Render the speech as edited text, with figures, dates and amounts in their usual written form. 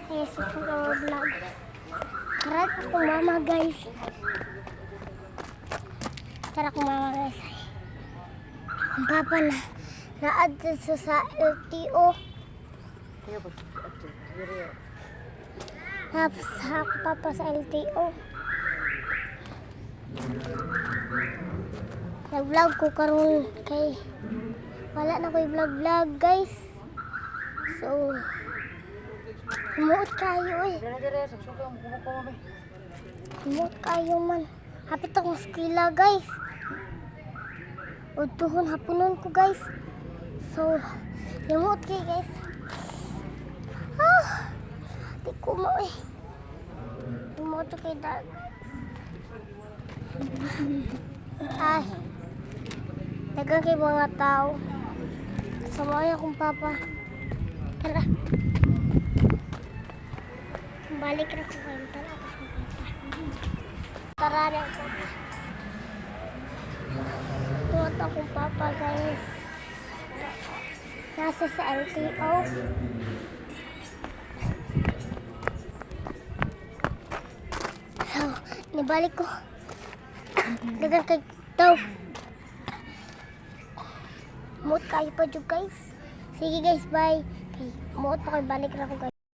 Yes, ito ang vlog. Karat akong mama guys. Tara akong mama guys. Ang papa na naadto sa LTO. Tapos ako papa sa LTO. Nag-vlog ko karon kay wala na ko'y vlog guys. So kumuot kayo eh. Kumuot kayo man. Hapit akong skila guys. Utuhon hapunon ko guys. So kumuot kayo guys. Di ko mo eh. Kumuot kayo dad. Ay. Dagang kayo mga tao. Sumaya akong papa. Tara. Balik na ko kayo. Tara ako sa papa. Tara na ako. Tuwat akong papa guys. Nasa sa LTO. So, nibalik ko. Dagang kayo daw. Muot kayo pa dyan guys. Sige guys, bye. Okay, muot pa kayo. Balik na ako guys.